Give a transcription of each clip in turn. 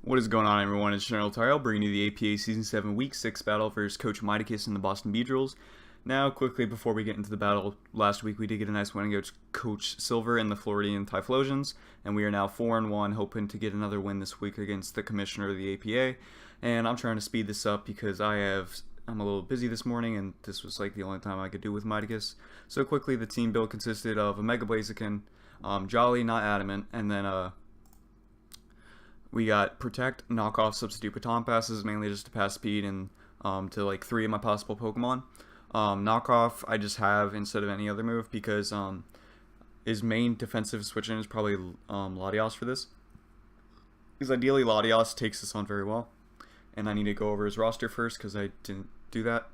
What is going on, everyone? It's GeneralTarheel bringing you the APA Season 7 Week 6 battle versus Coach Miticus and the Boston Beedrills. Now, quickly before we get into the battle, last week we did get a nice win against Coach Silver and the Floridian Typhlosions, and we are now 4-1, hoping to get another win this week against the Commissioner of the APA. And I'm trying to speed this up because I'm a little busy this morning, and this was like the only time I could do with Miticus. So quickly, the team build consisted of a Mega Blaziken, Jolly, not Adamant, and then we got Protect, Knockoff, Substitute Baton Passes, mainly just to pass speed and to like 3 of my possible Pokemon. Knockoff I just have instead of any other move because his main defensive switch-in is probably Latios for this. Because ideally Latios takes this on very well. And I need to go over his roster first because I didn't do that.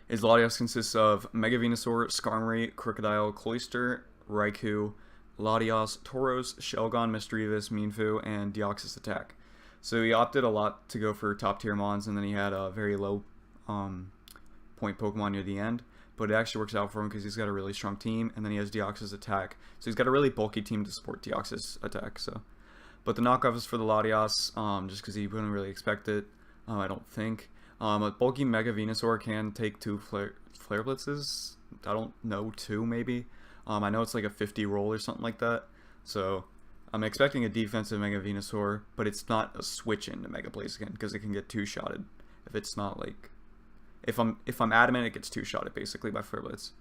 His Latios consists of Mega Venusaur, Skarmory, Crocodile, Cloyster, Raikou, Latios, Tauros, Shelgon, Misdreavus, Mienfoo, and Deoxys Attack. So he opted a lot to go for top tier mons, and then he had a very low point Pokemon near the end. But it actually works out for him because he's got a really strong team, and then he has Deoxys Attack. So he's got a really bulky team to support Deoxys Attack. But the knockoff is for the Latios, just because he wouldn't really expect it, I don't think. A bulky Mega Venusaur can take 2 Flare Blitzes. I don't know, 2 maybe. I know it's like a 50 roll or something like that. So I'm expecting a defensive Mega Venusaur, but it's not a switch into Mega Blaziken because it can get 2-shotted. If it's not like, if I'm adamant, it gets 2-shotted basically by Flare Blitz.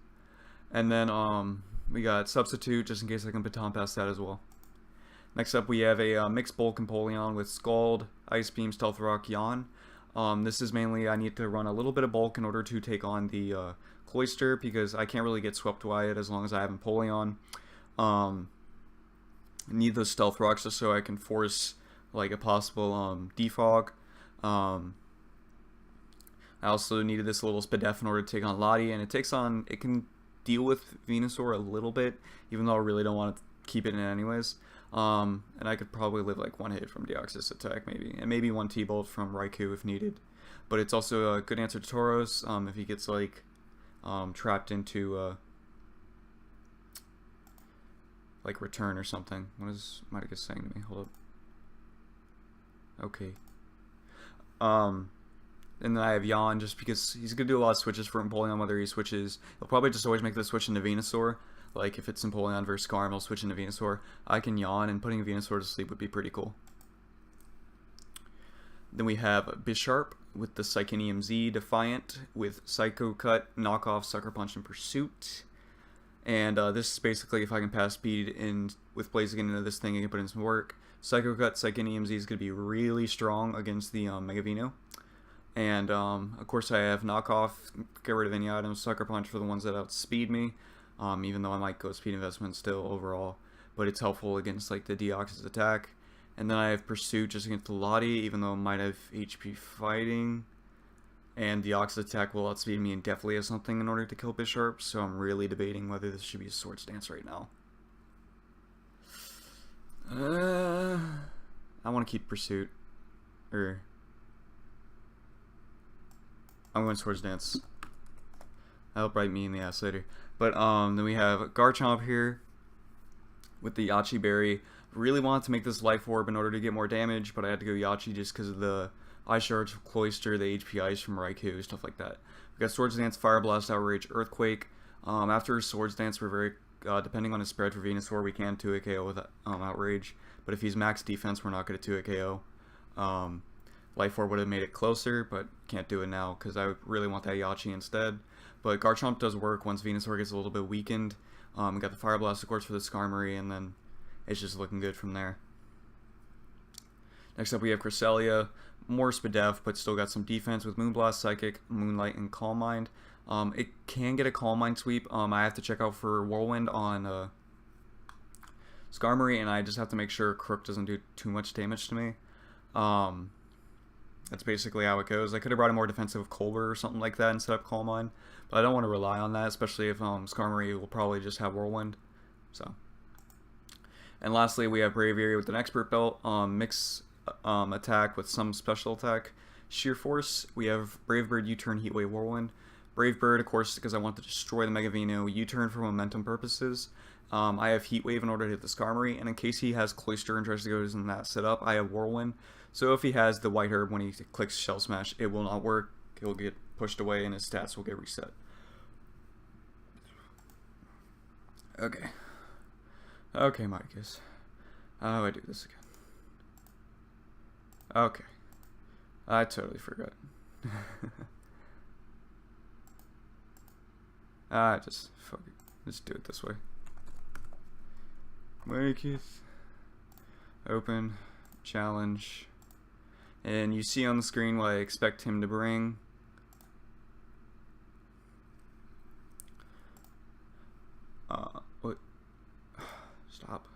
And then we got Substitute just in case I can baton pass that as well. Next up we have a mixed bulk Empoleon with Scald, Ice Beam, Stealth Rock, Yawn. This is mainly I need to run a little bit of bulk in order to take on the Cloyster because I can't really get swept by it as long as I have Empoleon. Need those Stealth Rocks just so I can force like a possible defog. I also needed this little Spadef in order to take on Lottie, and it can deal with Venusaur a little bit, even though I really don't want to keep it in anyways. And I could probably live like 1 hit from Deoxys Attack maybe, and maybe 1 T-Bolt from Raikou if needed. But it's also a good answer to Tauros if he gets like trapped into like return or something. What is Miticus saying to me? Hold up. Okay. And then I have Yawn just because he's gonna do a lot of switches for Empoleon. Whether he switches, he'll probably just always make the switch into Venusaur. Like if it's Empoleon versus Skarm, he'll switch into Venusaur. I can Yawn, and putting Venusaur to sleep would be pretty cool. Then we have Bisharp with the Psychinium Z, Defiant with Psycho Cut, Knockoff, Sucker Punch, and Pursuit. And this is basically if I can pass speed in with Blaziken into this thing, I can put in some work. Psycho Cut, Psychinium Z is going to be really strong against the Mega Veno. And of course I have Knockoff, get rid of any items, Sucker Punch for the ones that outspeed me. Even though I might go speed investment still overall. But it's helpful against like the Deoxys Attack. And then I have Pursuit just against the Lottie, even though it might have HP fighting. And Deoxys Attack will outspeed me and definitely has something in order to kill Bisharp. So I'm really debating whether this should be a Swords Dance right now. I want to keep Pursuit. Or I'm going Swords Dance. That'll bite me in the ass later. But then we have Garchomp here with the Yachi Berry. Really wanted to make this Life Orb in order to get more damage, but I had to go Yachi just because of the Ice Shards, Cloyster, the HP Ice from Raikou, stuff like that. We got Swords Dance, Fire Blast, Outrage, Earthquake. After Swords Dance, we're very, depending on his spread for Venusaur, we can 2-hit KO with Outrage. But if he's max defense, we're not going to 2-hit KO. Life Orb would have made it closer, but can't do it now because I really want that Yachi instead. But Garchomp does work once Venusaur gets a little bit weakened. We got the Fire Blast, of course, for the Skarmory, and then it's just looking good from there. Next up, we have Cresselia. More Spadef, but still got some defense with Moonblast, Psychic, Moonlight, and Calm Mind. It can get a Calm Mind sweep. I have to check out for Whirlwind on Skarmory, and I just have to make sure Crook doesn't do too much damage to me. That's basically how it goes. I could have brought a more defensive Colbur or something like that and set up Calm Mind, but I don't want to rely on that, especially if Skarmory will probably just have Whirlwind. So, and lastly, we have Braviary with an Expert Belt, mix attack with some special attack. Sheer Force, we have Brave Bird, U-Turn, Heat Wave, Whirlwind. Brave Bird, of course, because I want to destroy the Mega Veno, U-Turn for momentum purposes. I have Heat Wave in order to hit the Skarmory, and in case he has Cloyster and tries to go in that setup, I have Whirlwind. So if he has the White Herb when he clicks Shell Smash, it will not work. He'll get pushed away and his stats will get reset. Okay. Okay, Miticus. How do I do this again? Okay. I totally forgot. Just fuck it. Just do it this way. Miticus. Open. Challenge. And you see on the screen what I expect him to bring. What? Stop.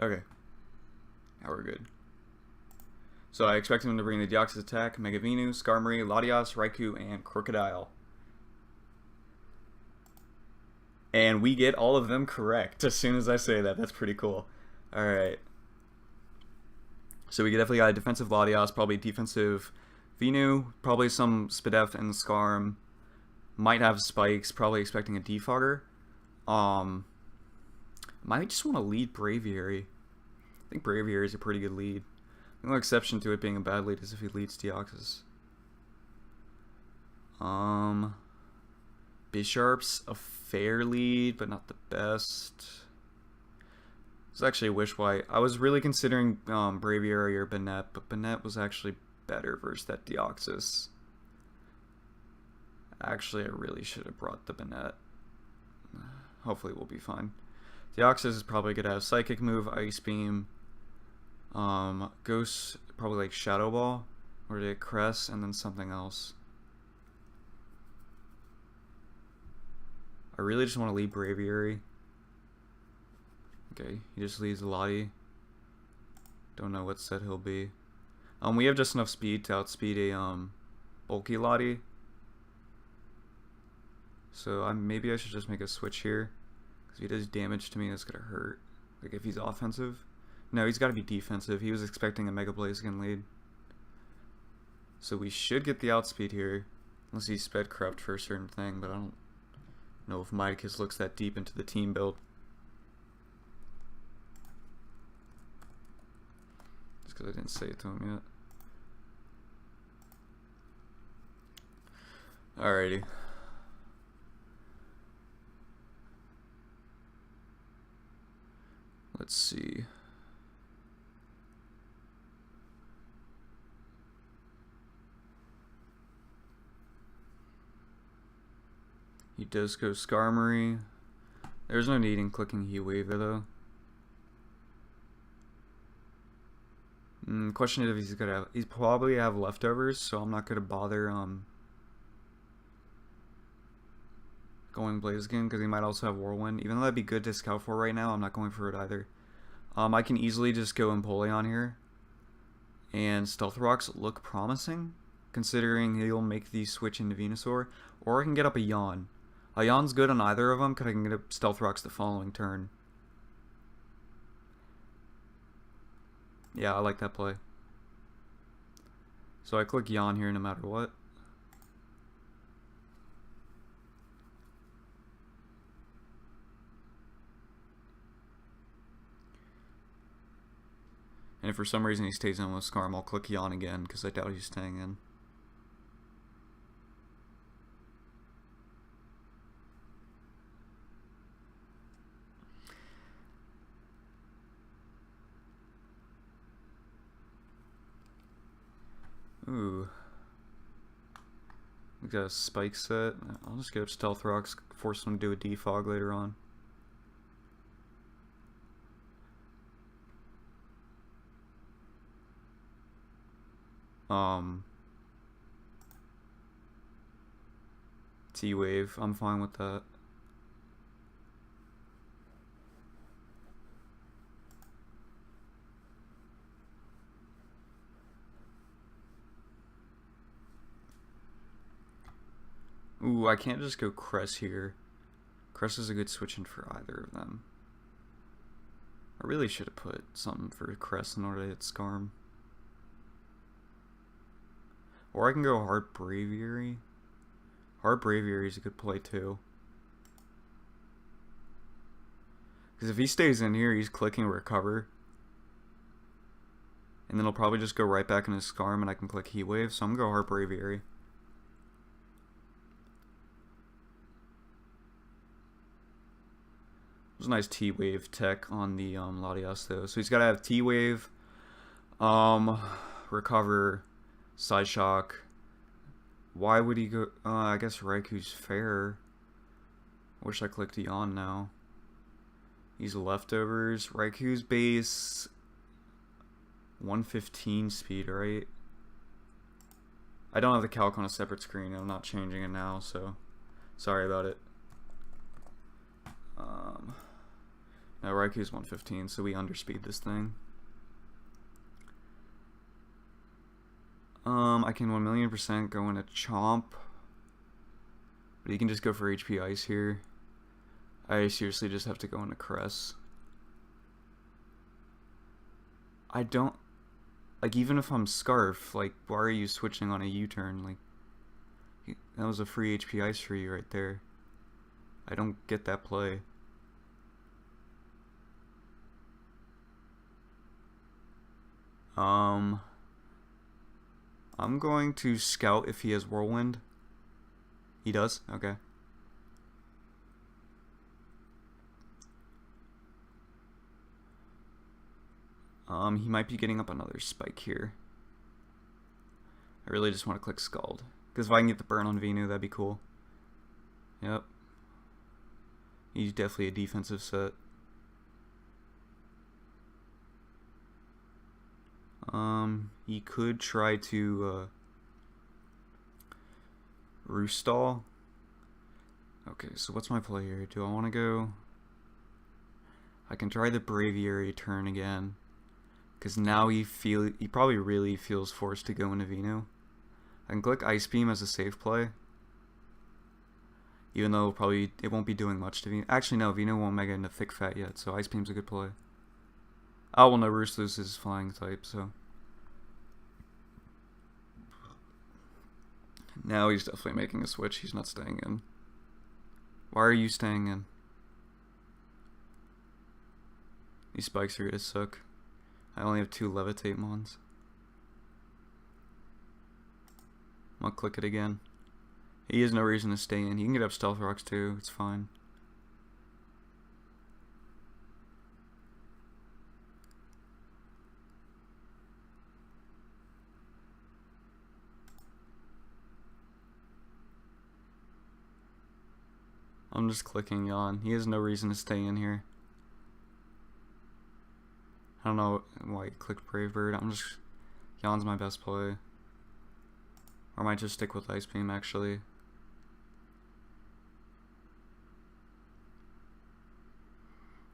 Okay. Now we're good. So I expect him to bring the Deoxys Attack, Megavinu, Skarmory, Latias, Raikou, and Crocodile. And we get all of them correct as soon as I say that. That's pretty cool. Alright. So we definitely got a defensive Latias, probably defensive Venu, probably some Spadef and Skarm. Might have Spikes, probably expecting a Defogger. Might just want to lead Braviary. I think Braviary is a pretty good lead. The only exception to it being a bad lead is if he leads Deoxys. Bisharp's a fair lead, but not the best. It's actually a Wish White. I was really considering Braviary or Banette, but Banette was actually better versus that Deoxys. Actually, I really should have brought the Banette. Hopefully we'll be fine. Deoxys is probably going to have Psychic Move, Ice Beam, Ghost, probably like Shadow Ball, or to Crest, and then something else. I really just want to lead Braviary. Okay, he just leads Lottie. Don't know what set he'll be. We have just enough speed to outspeed a bulky Lottie. So maybe I should just make a switch here. Because if he does damage to me, that's going to hurt. Like if he's offensive. No, he's got to be defensive. He was expecting a Mega Blaziken lead. So we should get the outspeed here. Unless he's Sped Corrupt for a certain thing. But I don't know if Miticus looks that deep into the team build. Just because I didn't say it to him yet. Alrighty. Let's see. He does go Skarmory. There's no need in clicking Heat Wave there though. Question is if he's gonna have. He's probably have leftovers, so I'm not gonna bother going Blaziken because he might also have Whirlwind. Even though that'd be good to scout for right now, I'm not going for it either. I can easily just go Empoleon here, and Stealth Rocks look promising, considering he'll make the switch into Venusaur, or I can get up a Yawn. A Yawn's good on either of them because I can get up Stealth Rocks the following turn. Yeah, I like that play. So I click Yawn here no matter what. And if for some reason he stays in with Skarm, I'll click Yawn again because I doubt he's staying in. Ooh. We got a Spike set. I'll just get up Stealth Rocks, force him to do a Defog later on. T-Wave, I'm fine with that. Ooh, I can't just go Crest here. Crest is a good switch in for either of them. I really should have put something for Crest in order to hit Skarm. Or I can go hard Braviary. Hard Braviary is a good play too. Because if he stays in here, he's clicking Recover. And then he'll probably just go right back in his Scarm and I can click Heat Wave. So I'm going to go Hard Braviary. There's a nice T-Wave tech on the Latias though. So he's got to have T-Wave, Recover, Side Shock. Why would he go? I guess Raiku's fair. Wish I clicked Yawn now. He's leftovers. Raiku's base 115 speed, right? I don't have the calc on a separate screen. I'm not changing it now, so sorry about it. No, Raiku's 115, so we underspeed this thing. I can 1,000,000% go into Chomp. But you can just go for HP Ice here. I seriously just have to go into Caress. I don't... Like, even if I'm Scarf, like, why are you switching on a U-turn? Like, that was a free HP Ice for you right there. I don't get that play. I'm going to scout if he has Whirlwind. He does? Okay. He might be getting up another Spike here. I really just want to click Scald. Because if I can get the burn on Venu, that'd be cool. Yep. He's definitely a defensive set. He could try to Roostall. Okay, so what's my play here? Do I want to go? I can try the Braviary turn again, because now he probably really feels forced to go into Venu. I can click Ice Beam as a safe play, even though probably it won't be doing much to Venu. Actually, no, Venu won't Mega into Thick Fat yet, so Ice Beam's a good play. Oh well, no, Roostless is flying type, so. Now he's definitely making a switch. He's not staying in. Why are you staying in? These spikes are gonna suck. I only have 2 Levitate Mons. I'm gonna click it again. He has no reason to stay in. He can get up Stealth Rocks too. It's fine. I'm just clicking Yawn. He has no reason to stay in here. I don't know why he clicked Brave Bird. Yawn's my best play. Or I might just stick with Ice Beam actually.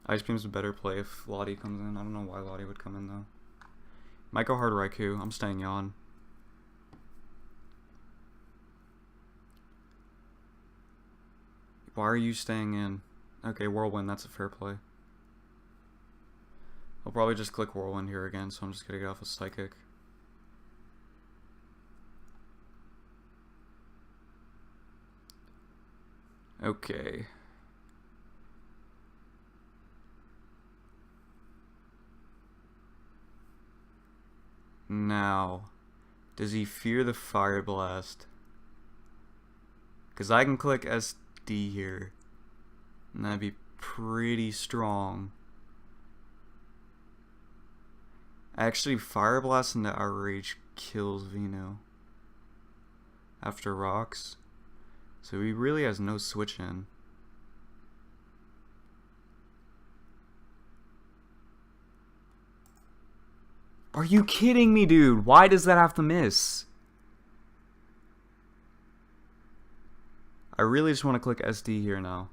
Ice Beam's a better play if Lottie comes in. I don't know why Lottie would come in though. Might go hard Raikou. I'm staying Yawn. Why are you staying in? Okay, Whirlwind, that's a fair play. I'll probably just click Whirlwind here again, so I'm just gonna get off a Psychic. Okay. Now, does he fear the Fire Blast? Because I can click SD here, and that'd be pretty strong. Actually, Fire Blast into Outrage kills Venu after Rocks, so he really has no switch in. Are you kidding me, dude? Why does that have to miss? I really just want to click SD here now.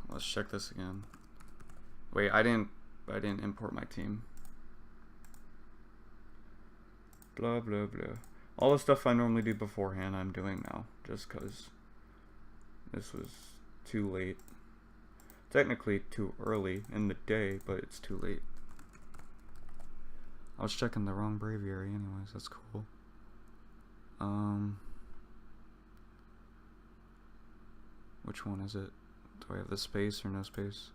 Let's check this again. Wait, I didn't import my team. Blah blah blah. All the stuff I normally do beforehand, I'm doing now, just because this was too late. Technically too early in the day, but it's too late. I was checking the wrong Braviary anyways, that's cool. Which one is it? Do I have the space or no space?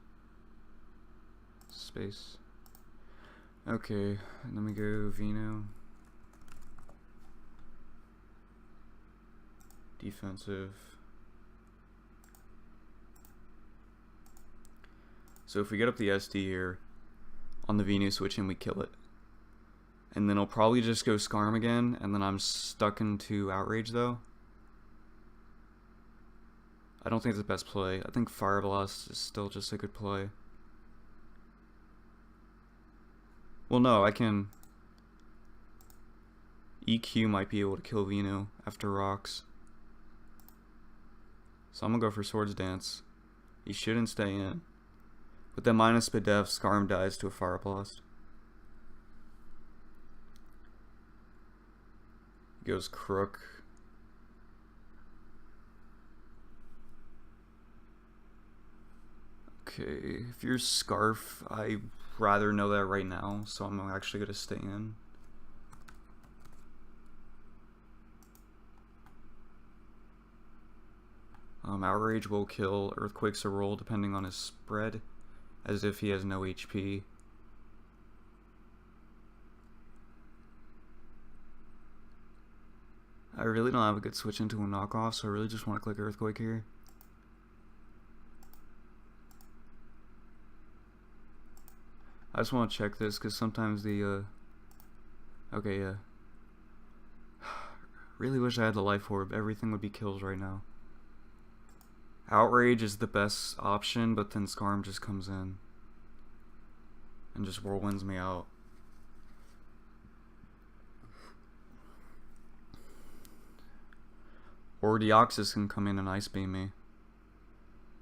Space. Okay, and then we go Vino. Defensive. So if we get up the SD here, on the Vino switch and we kill it. And then I'll probably just go Scarm again, and then I'm stuck into Outrage though. I don't think it's the best play. I think Fire Blast is still just a good play. Well, no, I can... EQ might be able to kill Vino after Rocks. So I'm gonna go for Swords Dance. He shouldn't stay in. But then minus Spadef, Scarm dies to a Fire Blast. Goes Crook. Okay, if you're Scarf, I'd rather know that right now, so I'm actually gonna stay in. Outrage will kill, Earthquake's a roll depending on his spread, as if he has no HP. I really don't have a good switch into a knockoff, so I really just want to click Earthquake here. I just want to check this because sometimes the okay, yeah. Really wish I had the Life Orb. Everything would be kills right now. Outrage is the best option, but then Scarm just comes in and just whirlwinds me out. Or Deoxys can come in and Ice Beam me.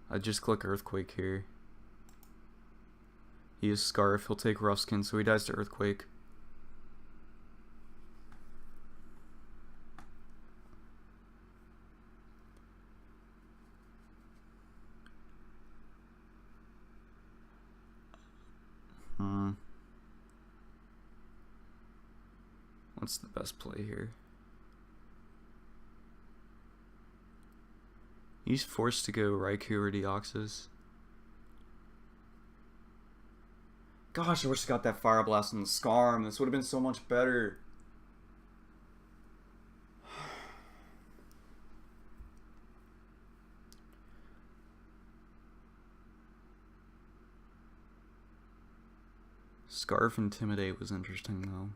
I just click Earthquake here. He is Scarf, he'll take Rough Skin, so he dies to Earthquake. What's the best play here? He's forced to go Raikou or Deoxys. Gosh, I wish I got that Fire Blast on the Scarm. This would have been so much better. Scarf Intimidate was interesting though.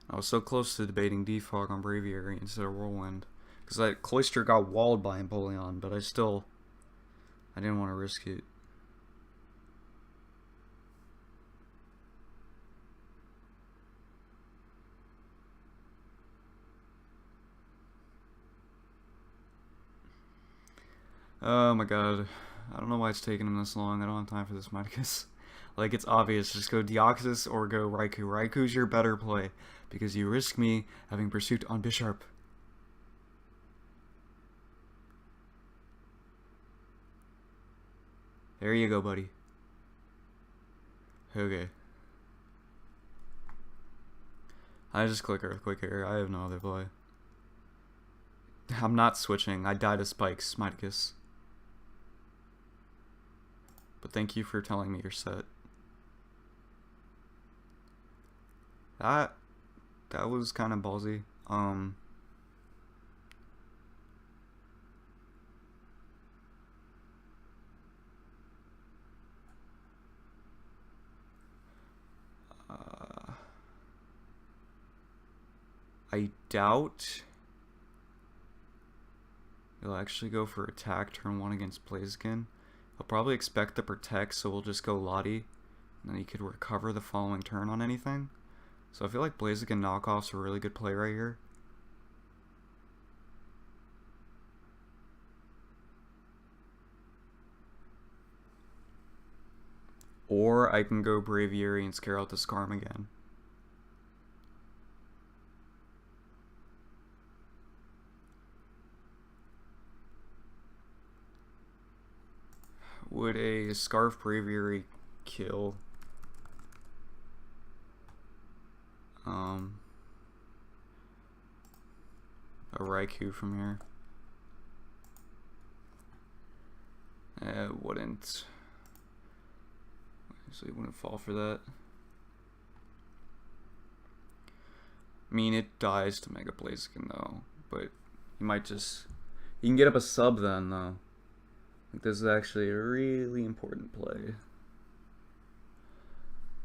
I was so close to debating Defog on Braviary instead of Whirlwind. Because that Cloyster got walled by Empoleon, but I didn't want to risk it. Oh my god. I don't know why it's taking him this long. I don't have time for this Miticus. Like, it's obvious. Just go Deoxys or go Raikou. Raikou's your better play, because you risk me having Pursuit on Bisharp. There you go, buddy. Okay. I just click Earthquake here. I have no other play. I'm not switching. I died to Spikes, Miticus. But thank you for telling me you're set. That was kind of ballsy. I doubt he'll actually go for attack turn 1 against Blaziken. He'll probably expect the protect, so we'll just go Lottie, and then he could recover the following turn on anything. So I feel like Blaziken knockoff's a really good play right here. Or I can go Braviary and scare out the Scarm again. Would a Scarf Braviary kill a Raikou from here? It wouldn't. So he wouldn't fall for that. I mean, it dies to Mega Blaziken though, but he might just... He can get up a sub then though. Like, this is actually a really important play.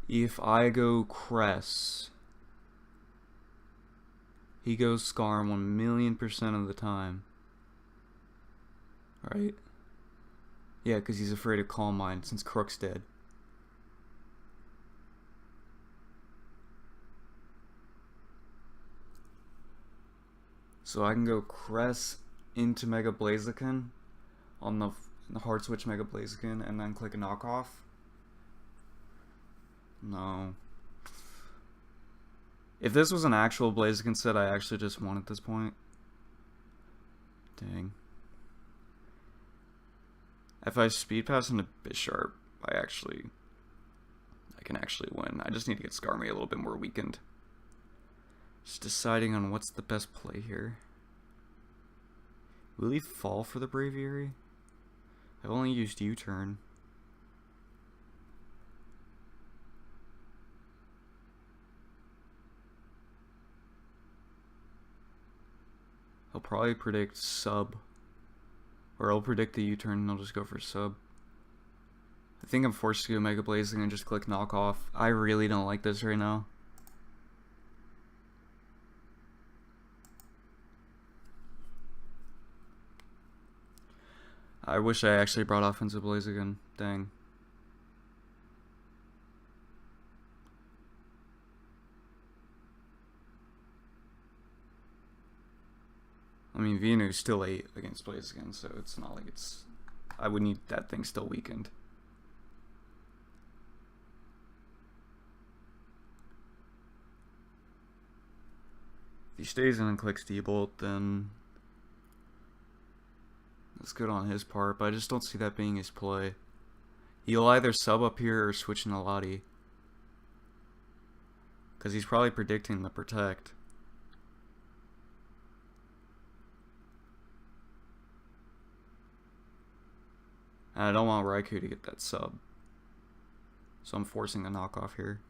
If I go Cress, he goes Scar 1,000,000% of the time. Right? Yeah, because he's afraid of Calm Mind since Crook's dead. So I can go Cress into Mega Blaziken on the Hard Switch Mega Blaziken and then click a knockoff. No. If this was an actual Blaziken set, I actually just won at this point. Dang. If I speed pass into Bisharp, I can actually win. I just need to get Skarmory a little bit more weakened. Just deciding on what's the best play here. Will he fall for the Braviary? I've only used U-turn. He'll probably predict sub. Or I'll predict the U-turn and I'll just go for sub. I think I'm forced to go Mega Blazing and just click knockoff. I really don't like this right now. I wish I actually brought offensive Blaziken. Dang. I mean, Venu's still 8 against Blaziken, so it's not like it's... I would need that thing still weakened. If he stays in and clicks D-Bolt, then... that's good on his part, but I just don't see that being his play. He'll either sub up here or switch into Lottie. Because he's probably predicting the Protect. And I don't want Raikou to get that sub. So I'm forcing a knockoff here.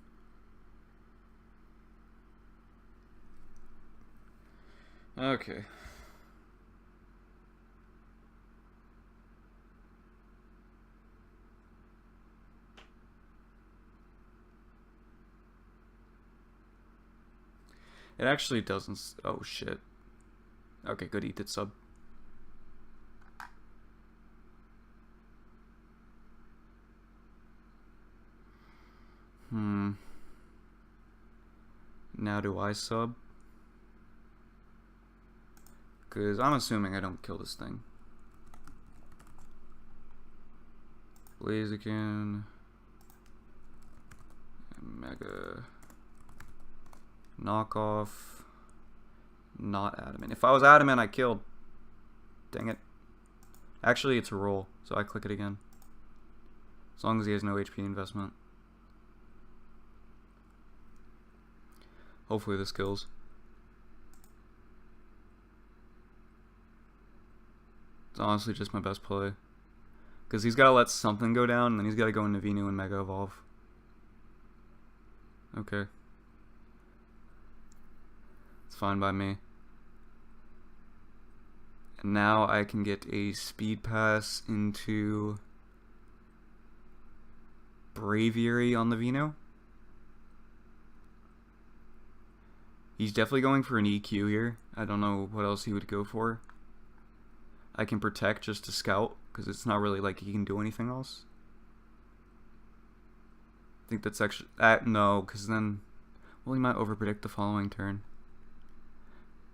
Okay. It actually doesn't... oh shit. Okay, good, eat that sub. Now do I sub? Because I'm assuming I don't kill this thing. Blaziken. Mega. Knockoff. Not adamant. If I was adamant, I killed. Dang it. Actually, it's a roll, so I click it again. As long as he has no HP investment. Hopefully this kills. It's honestly just my best play. Because he's got to let something go down, and then he's got to go into Venu and Mega Evolve. Okay. It's fine by me. And now I can get a Speed Pass into Braviary on the Venu. He's definitely going for an EQ here. I don't know what else he would go for. I can Protect just to scout, because it's not really like he can do anything else. I think that's actually... no, because then... well, he might overpredict the following turn.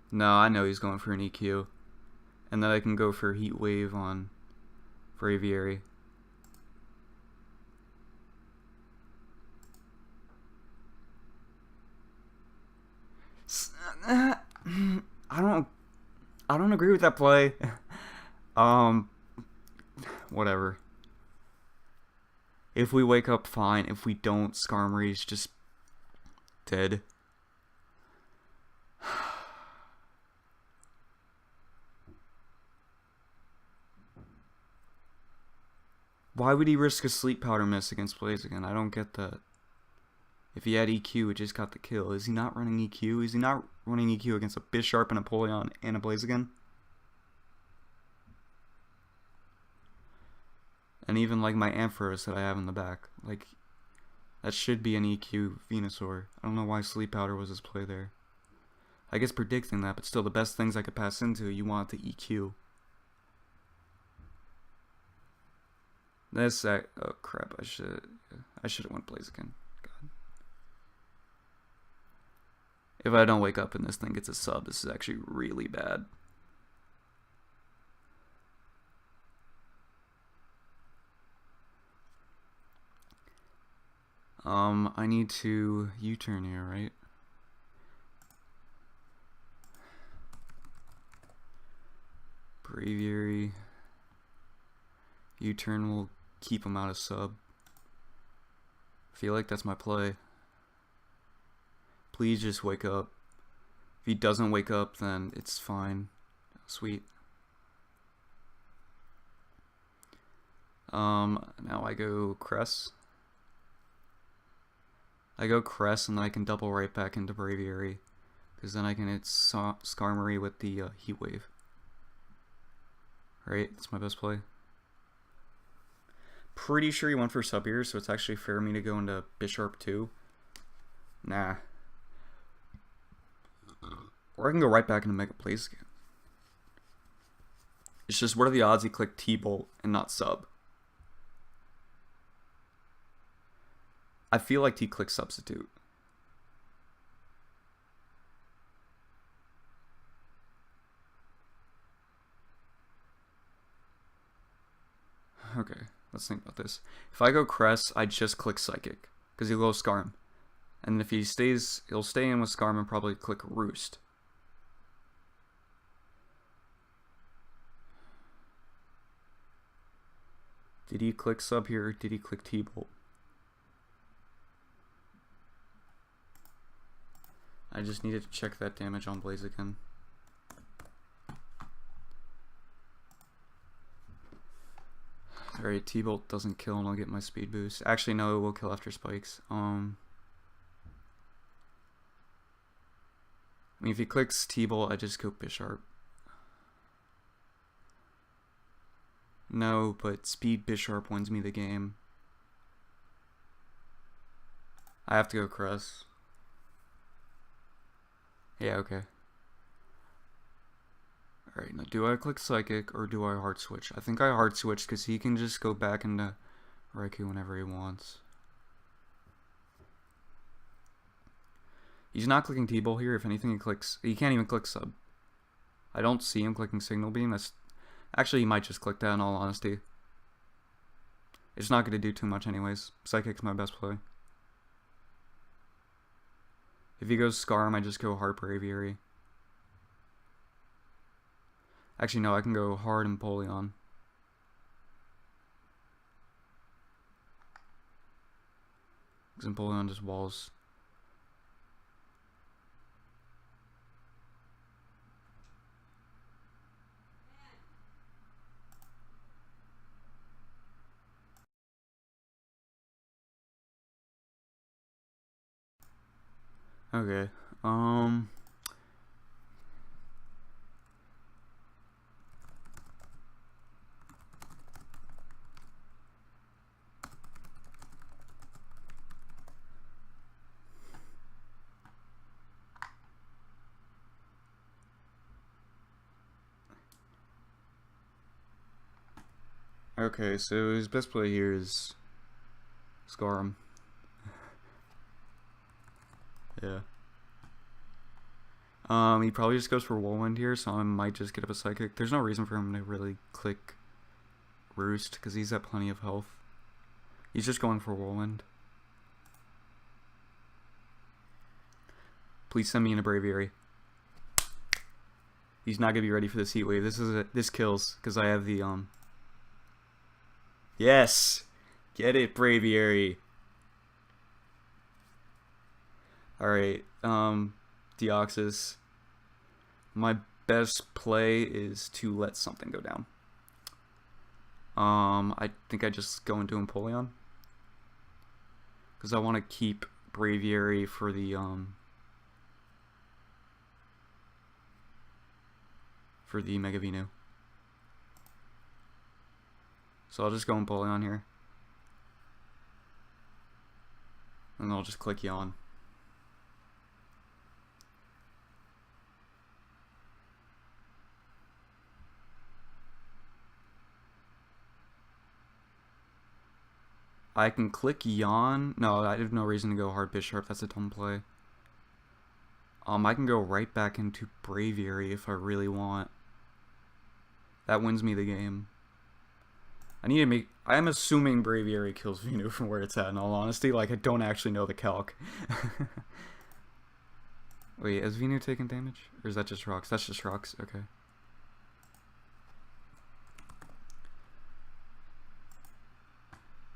No, I know he's going for an EQ. And then I can go for Heat Wave on Braviary. I don't agree with that play. Whatever. If we wake up, fine. If we don't, Skarmory's just dead. Why would he risk a Sleep Powder miss against Blaziken? I don't get that. If he had EQ, it just got the kill. Is he not running EQ? Is he not running EQ against a Bisharp and a Polion and a Blaziken? And even like my Ampharos that I have in the back. Like, that should be an EQ Venusaur. I don't know why Sleep Powder was his play there. I guess predicting that, but still the best things I could pass into, you want to EQ. This, oh crap, I should have went Blaziken. God. If I don't wake up and this thing gets a sub, this is actually really bad. I need to U-turn here, right? Braviary. U-turn will keep him out of sub. I feel like that's my play. Please just wake up. If he doesn't wake up, then it's fine. Sweet. Now I go Cress. I go Cress and then I can double right back into Braviary. Because then I can hit Skarmory with the Heat Wave. Right? That's my best play. Pretty sure he went for sub here, so it's actually fair for me to go into Bisharp 2. Nah. Or I can go right back into Mega Blaziken. It's just, what are the odds he clicked T-Bolt and not sub? I feel like he clicked Substitute. Okay, let's think about this. If I go Cress, I just click Psychic, because he'll go Scarm. And if he stays, he'll stay in with Scarm and probably click Roost. Did he click Sub here, or did he click T-Bolt? I just needed to check that damage on Blaziken. Alright, T-Bolt doesn't kill and I'll get my speed boost. Actually, no, it will kill after spikes. I mean, if he clicks T-Bolt, I just go Bisharp. No, but speed Bisharp wins me the game. I have to go Cress. Yeah, okay. Alright, now do I click Psychic or do I hard switch? I think I hard switch because he can just go back into Raikou whenever he wants. He's not clicking T-Bolt here. If anything, he can't even click Sub. I don't see him clicking Signal Beam. Actually, he might just click that in all honesty. It's not going to do too much anyways. Psychic's my best play. If he goes Scarm, I just go hard Braviary. Actually, no, I can go hard and Polion. Because Polion just walls. Okay, Okay, so his best play here is Scarm. Yeah. He probably just goes for Whirlwind here, so I might just get up a Psychic. There's no reason for him to really click Roost, because he's at plenty of health. He's just going for Whirlwind. Please send me in a Braviary. He's not gonna be ready for this Heat Wave. This kills, because I have the, Yes! Get it, Braviary. Alright, Deoxys. My best play is to let something go down. I think I just go into Empoleon. Because I want to keep Braviary for the Mega Venu. So I'll just go Empoleon here. And I'll just click Yawn. I can click Yawn. No, I have no reason to go hard Bisharp. That's a dumb play. I can go right back into Braviary if I really want. That wins me the game. I need to make... I'm assuming Braviary kills Venu from where it's at, in all honesty. Like, I don't actually know the calc. Wait, has Venu taken damage? Or is that just rocks? That's just rocks. Okay.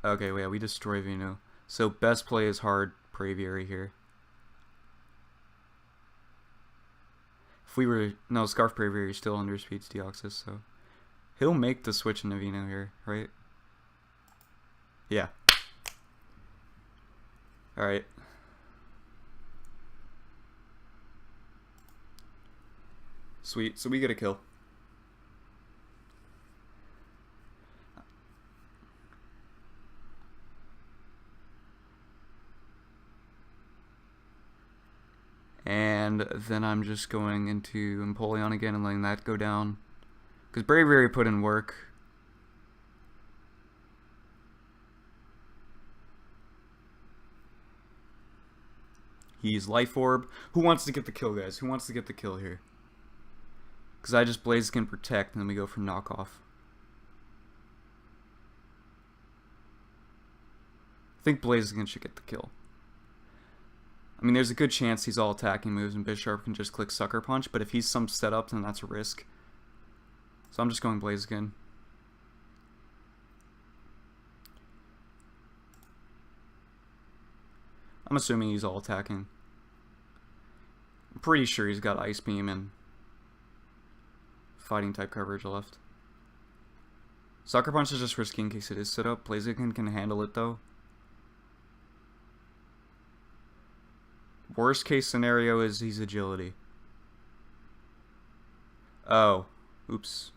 Okay, wait, we destroy Venu. So, best play is hard Braviary here. If we were... No, Scarf Braviary still underspeeds Deoxys, so... He'll make the switch into Venu here, right? Yeah. Alright. Sweet, so we get a kill. And then I'm just going into Empoleon again and letting that go down. Because Braviary put in work. He's Life Orb. Who wants to get the kill, guys? Who wants to get the kill here? Because I just Blaziken Protect, and then we go for Knockoff. I think Blaziken should get the kill. I mean, there's a good chance he's all attacking moves, and Bisharp can just click Sucker Punch, but if he's some setup, then that's a risk. So I'm just going Blaziken. I'm assuming he's all attacking. I'm pretty sure he's got Ice Beam and Fighting type coverage left. Sucker Punch is just risky in case it is set up. Blaziken can handle it though. Worst case scenario is he's Agility. Oh. Oops.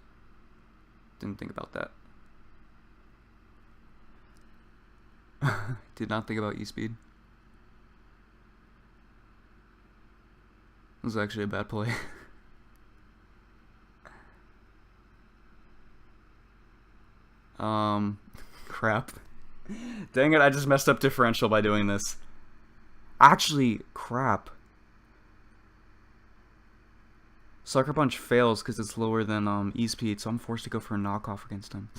Didn't think about that. Did not think about E-Speed. This was actually a bad play. Crap. Dang it, I just messed up differential by doing this. Actually, crap. Sucker Punch fails because it's lower than E-Speed, so I'm forced to go for a knockoff against him.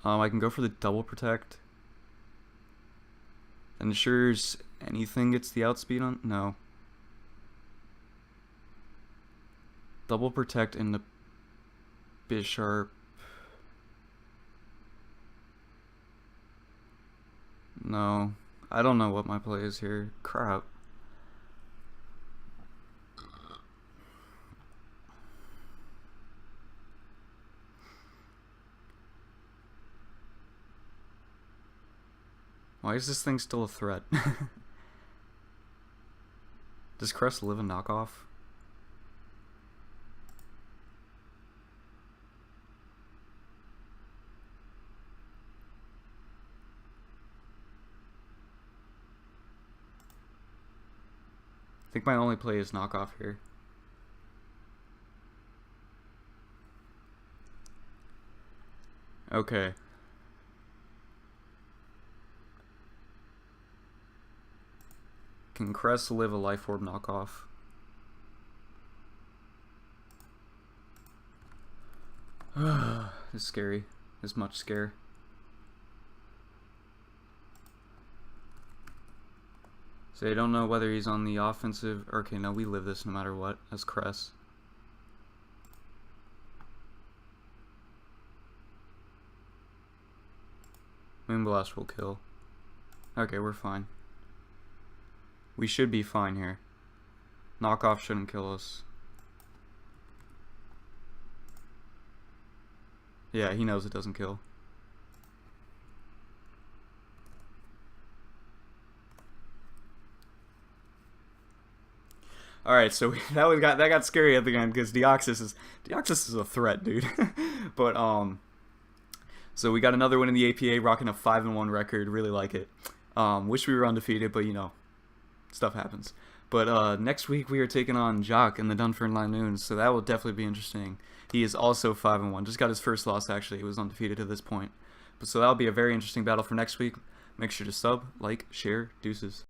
I can go for the double protect. Ensures anything gets the outspeed on? No. Double protect in the Bisharp. No. I don't know what my play is here. Crap. Why is this thing still a threat? Does Crest live a knockoff? I think my only play is knockoff here. Okay. Can Crest live a Life Orb knockoff? It's scary. It's much scare. So I don't know whether he's on the offensive. Okay, no, we live this no matter what as Crest. Moonblast will kill. Okay, we're fine. We should be fine here. Knockoff shouldn't kill us. Yeah, he knows it doesn't kill. Alright, so that got scary at the end because Deoxys is a threat, dude. But so we got another win in the APA, rocking a 5-1 record. Really like it. Wish we were undefeated, but you know, stuff happens. But next week we are taking on Jock in the Dunfern Noons, so that will definitely be interesting. He is also 5-1. Just got his first loss, actually. He was undefeated to this point. But so that'll be a very interesting battle for next week. Make sure to sub, like, share, deuces.